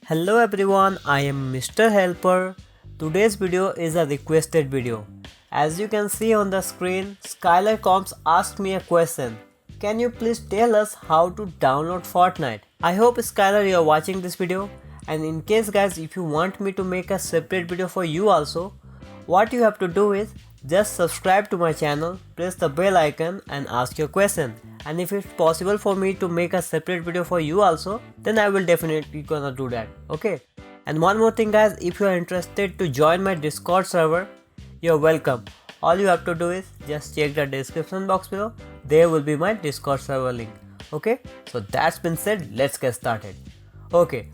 Hello everyone, I am Mr. Helper. Today's video is a requested video. As you can see on the screen, Skylar Combs asked me a question. Can you please tell us how to download Fortnite? I hope Skylar you are watching this video, and in case guys if you want me to make a separate video for you also, what you have to do is just subscribe to my channel, press the bell icon and ask your question. And if it's possible for me to make a separate video for you also, then I will definitely gonna do that, okay? And one more thing guys, if you are interested to join my Discord server, you're welcome. All you have to do is just check the description box below, there will be my Discord server link, okay? So that's been said, let's get started. Okay,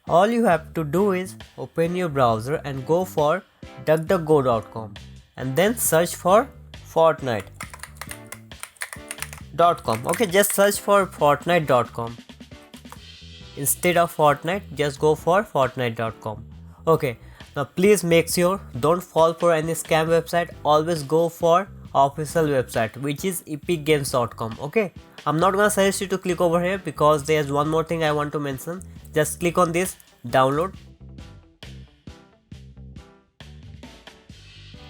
all you have to do is open your browser and go for duckduckgo.com and then search for Fortnite.com. Okay, just search for Fortnite.com. Instead of Fortnite, just go for Fortnite.com. Okay, now please make sure don't fall for any scam website. Always go for official website, which is epicgames.com. Okay, I'm not gonna suggest you to click over here because there's one more thing I want to mention. Just click on this download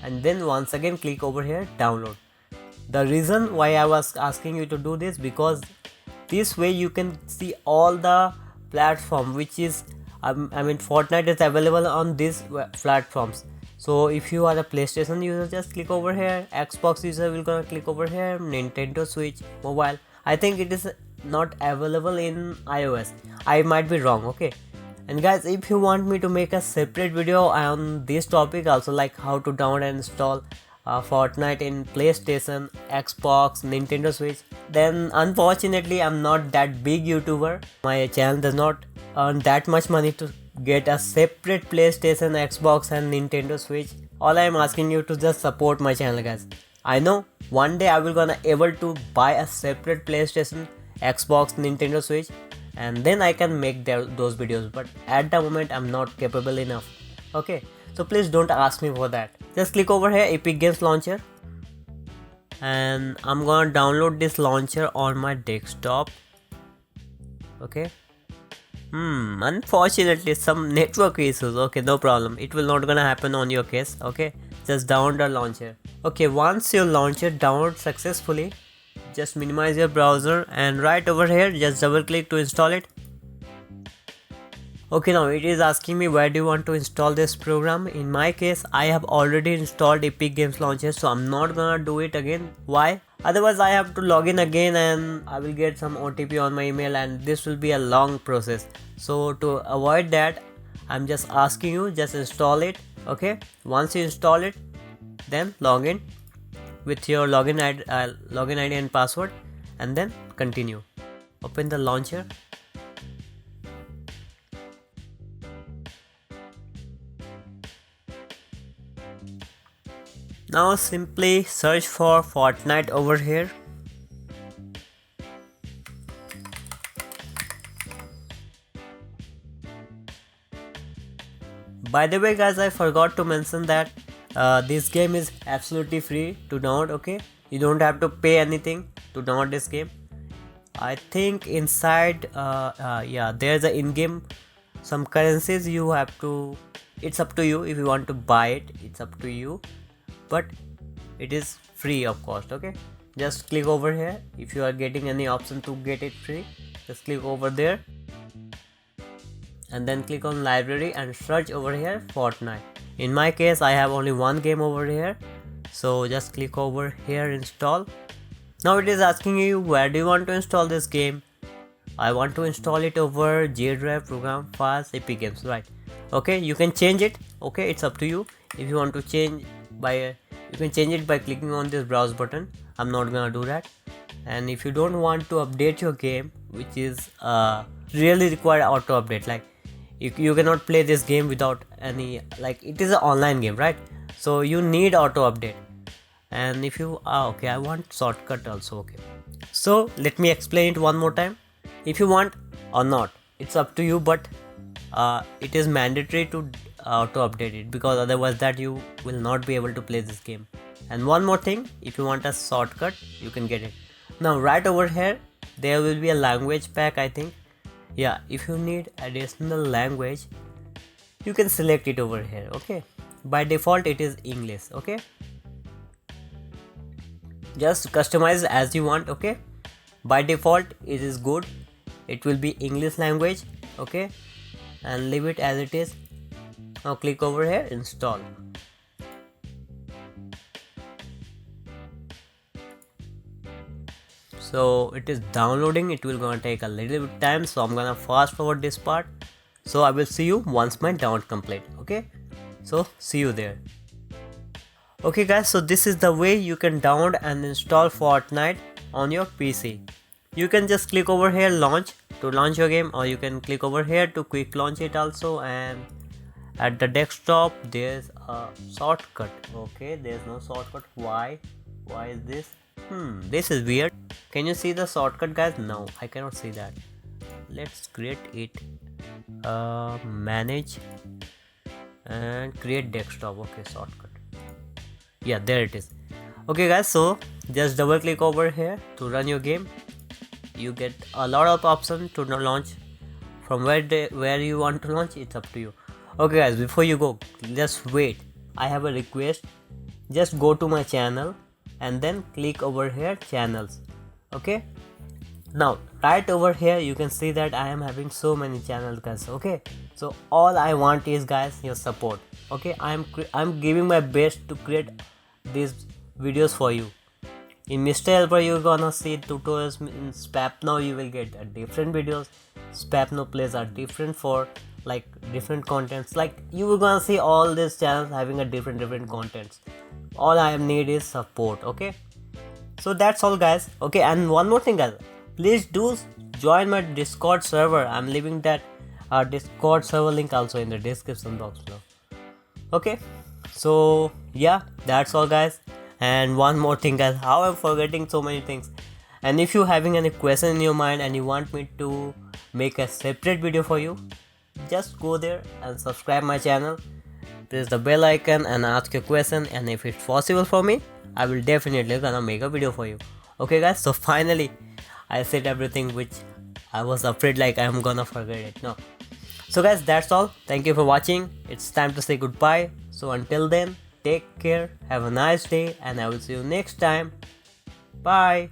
and then once again click over here download. The reason why I was asking you to do this, because this way you can see all the platform which is Fortnite is available on these platforms. So if you are a PlayStation user, just click over here. Xbox user will gonna click over here. Nintendo Switch, mobile. I think it is not available in iOS. I might be wrong, okay? And guys, if you want me to make a separate video on this topic also, like how to download and install Fortnite in PlayStation, Xbox, Nintendo Switch, then unfortunately I'm not that big YouTuber. My channel does not earn that much money to get a separate PlayStation, Xbox and Nintendo Switch. All I am asking you to just support my channel guys. I know one day I will gonna able to buy a separate PlayStation, Xbox, Nintendo Switch, and then I can make those videos, but at the moment I'm not capable enough. Okay, so please don't ask me for that. Just click over here Epic Games Launcher and I'm gonna download this launcher on my desktop. Okay, unfortunately some network issues. Okay, no problem, it will not gonna happen on your case. Okay, just download the launcher. Okay, once your launcher downloads successfully, just minimize your browser and right over here just double click to install it. Okay, now it is asking me where do you want to install this program. In my case I have already installed Epic Games Launcher, so I'm not gonna do it again. Why? Otherwise I have to log in again and I will get some OTP on my email and this will be a long process. So to avoid that, I'm just asking you just install it. Okay, once you install it, then log in with your login ID and password and then continue. Open the launcher. Now simply search for Fortnite over here. By the way guys, I forgot to mention that this game is absolutely free to download. Okay, you don't have to pay anything to download this game. I think inside there's a in-game some currencies you have to, it's up to you if you want to buy it, it's up to you, but it is free of course. Okay, just click over here. If you are getting any option to get it free, just click over there and then click on library and search over here Fortnite. In my case I have only one game over here, so just click over here install. Now it is asking you where do you want to install this game. I want to install it over J Drive, Program Fast, Epic Games, right? Okay, you can change it. Okay, it's up to you. If you want to change you can change it by clicking on this browse button. I'm not gonna do that. And if you don't want to update your game, which is really require auto update, like you cannot play this game without any, like it is an online game, right? So you need auto update. And if you okay, I want shortcut also. Okay, so let me explain it one more time. If you want or not, it's up to you, but it is mandatory to auto update it, because otherwise that you will not be able to play this game. And one more thing, if you want a shortcut you can get it. Now right over here there will be a language pack, I think, Yeah, if you need additional language, you can select it over here. Okay, by default it is English. Okay, just customize as you want. Okay, by default it is good, it will be English language. Okay, and leave it as it is. Now click over here, install. So it is downloading, it will gonna take a little bit time, so I'm gonna fast forward this part. So I will see you once my download complete. Okay, so see you there. Okay guys, so this is the way you can download and install Fortnite on your PC. You can just click over here launch to launch your game, or you can click over here to quick launch it also. And at the desktop there's a shortcut. Okay, there's no shortcut. Why is this? This is weird. Can you see the shortcut guys? No, I cannot see that. Let's create it. Manage and create desktop. Okay, shortcut. Yeah, there it is. Okay guys, so just double click over here to run your game. You get a lot of options to launch. From where you want to launch, it's up to you. Okay guys, before you go, just wait, I have a request. Just go to my channel and then click over here channels. Okay, now right over here you can see that I am having so many channels guys. Okay, so all I want is guys your support. Okay, I'm giving my best to create these videos for you. In Mr. Helper you're gonna see tutorials. In Spapno you will get different videos. Spapno plays are different for like different contents. Like you will gonna see all these channels having a different contents. All I need is support. Okay, so that's all guys. Okay, and one more thing guys, please do join my Discord server. I'm leaving that Discord server link also in the description box below. Okay, so yeah, that's all guys. And one more thing guys, how I'm forgetting so many things. And if you having any question in your mind and you want me to make a separate video for you, just go there and subscribe my channel, press the bell icon and ask your question, and if it's possible for me, I will definitely gonna make a video for you. Okay guys, so finally I said everything which I was afraid like I'm gonna forget it. No, so guys, that's all. Thank you for watching. It's time to say goodbye. So until then, take care, have a nice day, and I will see you next time. Bye.